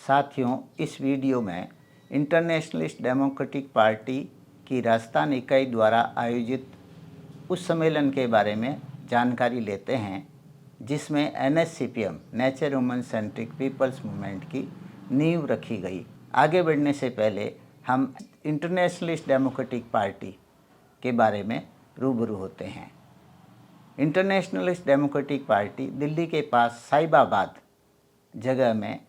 साथियों, इस वीडियो में इंटरनेशनलिस्ट डेमोक्रेटिक पार्टी की राजस्थान इकाई द्वारा आयोजित उस सम्मेलन के बारे में जानकारी लेते हैं जिसमें NSCPM nature woman centric people's movement की नींव रखी गई। आगे बढ़ने से पहले हम इंटरनेशनलिस्ट डेमोक्रेटिक पार्टी के बारे में रूबरू होते हैं। इंटरनेशनलिस्ट डेमोक्रेटिक पार्टी दिल्ली के पास साहिबाबाद जगह में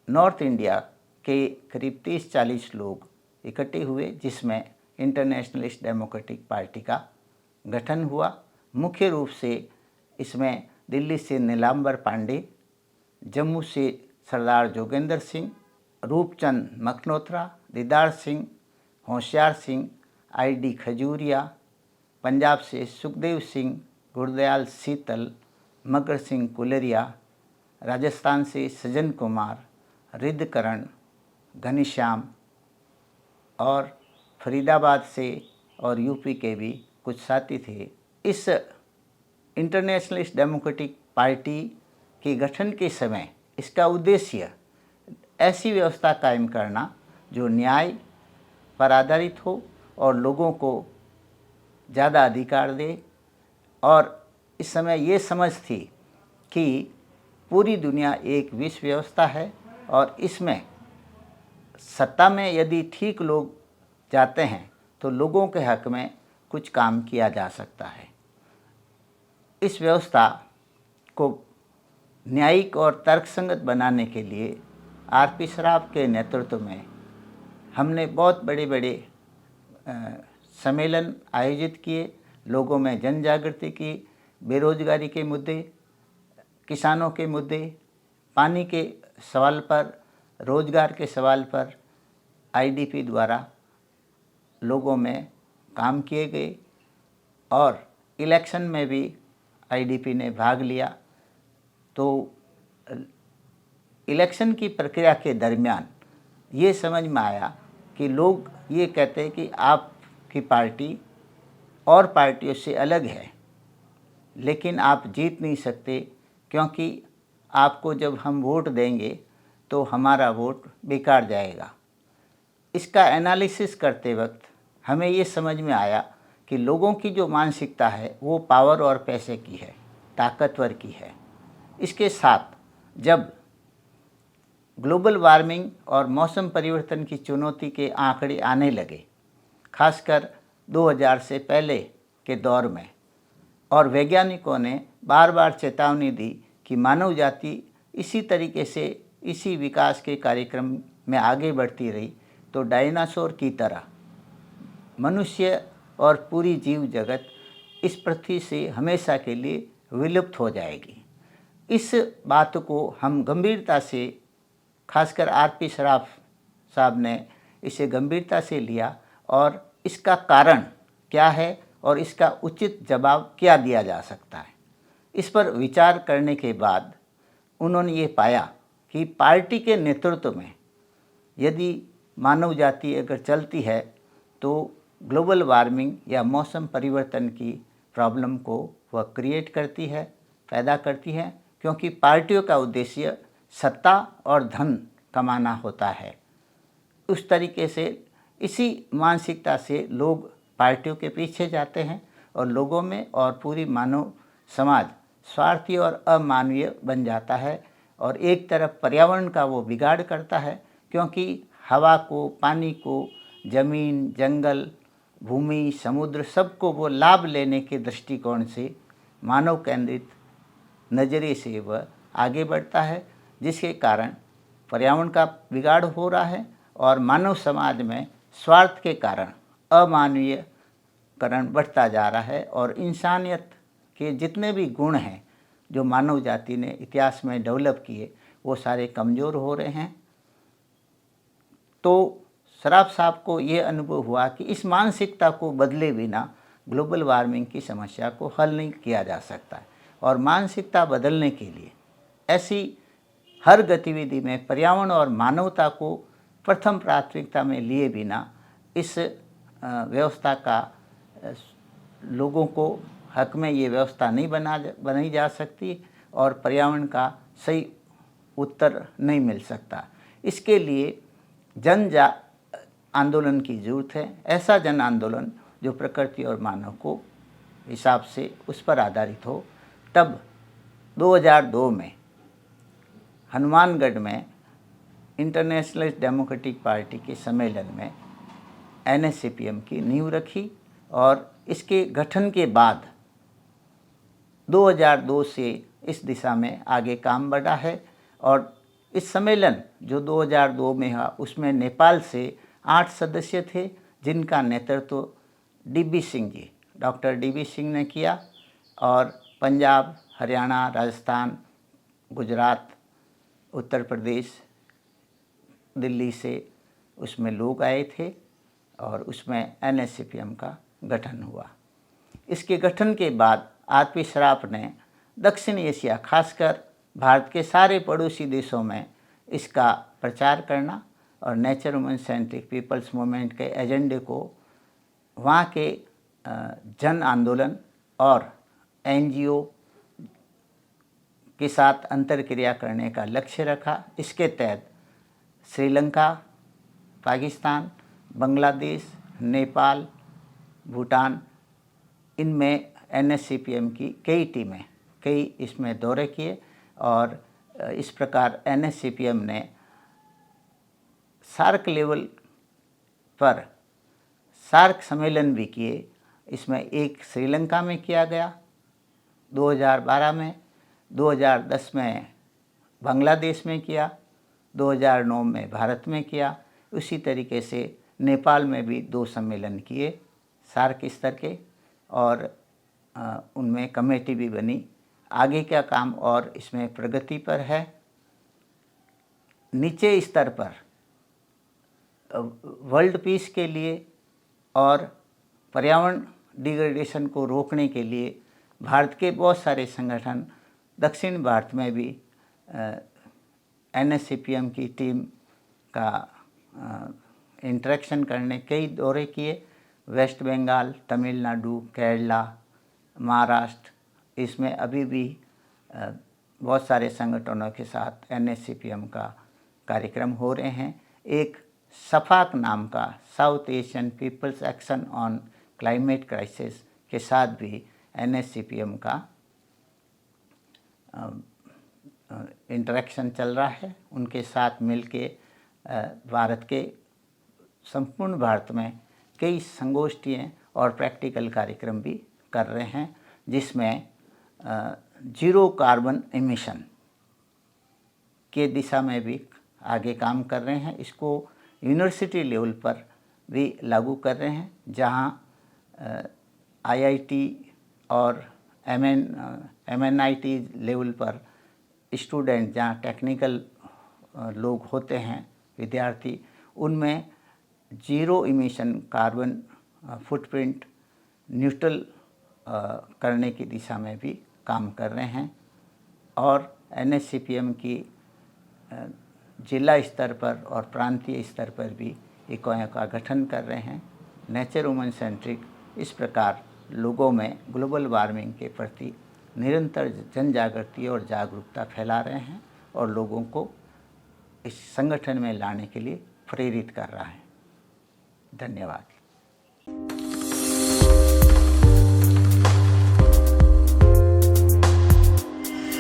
नॉर्थ इंडिया के करीब 30-40 लोग इकट्ठे हुए, जिसमें इंटरनेशनलिस्ट डेमोक्रेटिक पार्टी का गठन हुआ। मुख्य रूप से इसमें दिल्ली से नीलांबर पांडे, जम्मू से सरदार जोगेंद्र सिंह, रूपचंद मखनोत्रा, दीदार सिंह, होशियार सिंह, ID खजूरिया, पंजाब से सुखदेव सिंह, गुरदयाल शीतल, मगर सिंह कुलेरिया, राजस्थान से सज्जन कुमार, रिद्धकरण, घनीश्याम और फरीदाबाद से और यूपी के भी कुछ साथी थे। इस इंटरनेशनलिस्ट डेमोक्रेटिक पार्टी के गठन के समय इसका उद्देश्य ऐसी व्यवस्था कायम करना जो न्याय पर आधारित हो और लोगों को ज़्यादा अधिकार दे। और इस समय ये समझ थी कि पूरी दुनिया एक विश्व व्यवस्था है और इसमें सत्ता में यदि ठीक लोग जाते हैं तो लोगों के हक में कुछ काम किया जा सकता है। इस व्यवस्था को न्यायिक और तर्कसंगत बनाने के लिए RP सराफ के नेतृत्व में हमने बहुत बड़े बड़े सम्मेलन आयोजित किए, लोगों में जन जागृति की, बेरोजगारी के मुद्दे, किसानों के मुद्दे, पानी के सवाल पर, रोजगार के सवाल पर IDP द्वारा लोगों में काम किए गए और इलेक्शन में भी IDP ने भाग लिया। तो इलेक्शन की प्रक्रिया के दरमियान ये समझ में आया कि लोग ये कहते हैं कि आपकी पार्टी और पार्टियों से अलग है, लेकिन आप जीत नहीं सकते, क्योंकि आपको जब हम वोट देंगे तो हमारा वोट बेकार जाएगा। इसका एनालिसिस करते वक्त हमें ये समझ में आया कि लोगों की जो मानसिकता है वो पावर और पैसे की है, ताकतवर की है। इसके साथ जब ग्लोबल वार्मिंग और मौसम परिवर्तन की चुनौती के आंकड़े आने लगे, खासकर 2000 से पहले के दौर में, और वैज्ञानिकों ने बार बार चेतावनी दी कि मानव जाति इसी तरीके से इसी विकास के कार्यक्रम में आगे बढ़ती रही तो डायनासोर की तरह मनुष्य और पूरी जीव जगत इस पृथ्वी से हमेशा के लिए विलुप्त हो जाएगी। इस बात को हम गंभीरता से, खासकर RP सराफ साहब ने इसे गंभीरता से लिया और इसका कारण क्या है और इसका उचित जवाब क्या दिया जा सकता है। इस पर विचार करने के बाद उन्होंने ये पाया कि पार्टी के नेतृत्व में यदि मानव जाति अगर चलती है तो ग्लोबल वार्मिंग या मौसम परिवर्तन की प्रॉब्लम को वह क्रिएट करती है, पैदा करती है, क्योंकि पार्टियों का उद्देश्य सत्ता और धन कमाना होता है। उस तरीके से इसी मानसिकता से लोग पार्टियों के पीछे जाते हैं और लोगों में और पूरी मानव समाज स्वार्थी और अमानवीय बन जाता है और एक तरफ पर्यावरण का वो बिगाड़ करता है, क्योंकि हवा को, पानी को, ज़मीन, जंगल, भूमि, समुद्र सबको वो लाभ लेने के दृष्टिकोण से मानव केंद्रित नज़रिए से वह आगे बढ़ता है, जिसके कारण पर्यावरण का बिगाड़ हो रहा है और मानव समाज में स्वार्थ के कारण अमानवीयकरण बढ़ता जा रहा है और इंसानियत के जितने भी गुण हैं जो मानव जाति ने इतिहास में डेवलप किए वो सारे कमज़ोर हो रहे हैं। तो सराफ साहब को ये अनुभव हुआ कि इस मानसिकता को बदले बिना ग्लोबल वार्मिंग की समस्या को हल नहीं किया जा सकता है और मानसिकता बदलने के लिए ऐसी हर गतिविधि में पर्यावरण और मानवता को प्रथम प्राथमिकता में लिए बिना इस व्यवस्था का लोगों को हक में ये व्यवस्था नहीं बनाई जा सकती और पर्यावरण का सही उत्तर नहीं मिल सकता। इसके लिए आंदोलन की ज़रूरत है, ऐसा जन आंदोलन जो प्रकृति और मानव को हिसाब से उस पर आधारित हो। तब 2002 में हनुमानगढ़ में इंटरनेशनल डेमोक्रेटिक पार्टी के सम्मेलन में NSCPM की नींव रखी और इसके गठन के बाद 2002 से इस दिशा में आगे काम बढ़ा है। और इस सम्मेलन जो 2002 में हुआ उसमें नेपाल से 8 सदस्य थे, जिनका नेतृत्व DB Singh ji, doctor DB Singh ने किया। और पंजाब, हरियाणा, राजस्थान, गुजरात, उत्तर प्रदेश, दिल्ली से उसमें लोग आए थे और उसमें NSCPM का गठन हुआ। इसके गठन के बाद आरपी सराफ ने दक्षिण एशिया, खासकर भारत के सारे पड़ोसी देशों में इसका प्रचार करना और nature women centric people's movement के एजेंडे को वहाँ के जन आंदोलन और NGO के साथ अंतर्क्रिया करने का लक्ष्य रखा। इसके तहत श्रीलंका, पाकिस्तान, बांग्लादेश, नेपाल, भूटान, इनमें NSCPM की कई टीमें, कई इसमें दौरे किए और इस प्रकार NSCPM ने सार्क लेवल पर सार्क सम्मेलन भी किए। इसमें एक श्रीलंका में किया गया 2012 में, 2010 में बांग्लादेश में किया, 2009 में भारत में किया। उसी तरीके से नेपाल में भी 2 सम्मेलन किए सार्क स्तर के और उनमें कमेटी भी बनी। आगे क्या काम और इसमें प्रगति पर है। नीचे स्तर पर वर्ल्ड पीस के लिए और पर्यावरण डिग्रेडेशन को रोकने के लिए भारत के बहुत सारे संगठन दक्षिण भारत में भी NSCPM की टीम का इंटरेक्शन करने कई दौरे किए। वेस्ट बंगाल, तमिलनाडु, केरला, महाराष्ट्र, इसमें अभी भी बहुत सारे संगठनों के साथ NSCPM का कार्यक्रम हो रहे हैं। एक सफाक नाम का South Asian people's action on climate crisis के साथ भी NSCPM का इंटरेक्शन चल रहा है। उनके साथ मिलके भारत के संपूर्ण भारत में कई संगोष्ठियाँ और प्रैक्टिकल कार्यक्रम भी कर रहे हैं, जिसमें जीरो कार्बन एमिशन के दिशा में भी आगे काम कर रहे हैं। इसको यूनिवर्सिटी लेवल पर भी लागू कर रहे हैं, जहां IIT और MNIT लेवल पर स्टूडेंट, जहां टेक्निकल लोग होते हैं, विद्यार्थी, उनमें zero emission carbon footprint neutral करने की दिशा में भी काम कर रहे हैं। और NSCPM की जिला स्तर पर और प्रांतीय स्तर पर भी इकाइयों का गठन कर रहे हैं। नेचर वुमेन सेंट्रिक इस प्रकार लोगों में ग्लोबल वार्मिंग के प्रति निरंतर जन जागृति और जागरूकता फैला रहे हैं और लोगों को इस संगठन में लाने के लिए प्रेरित कर रहा है। धन्यवाद।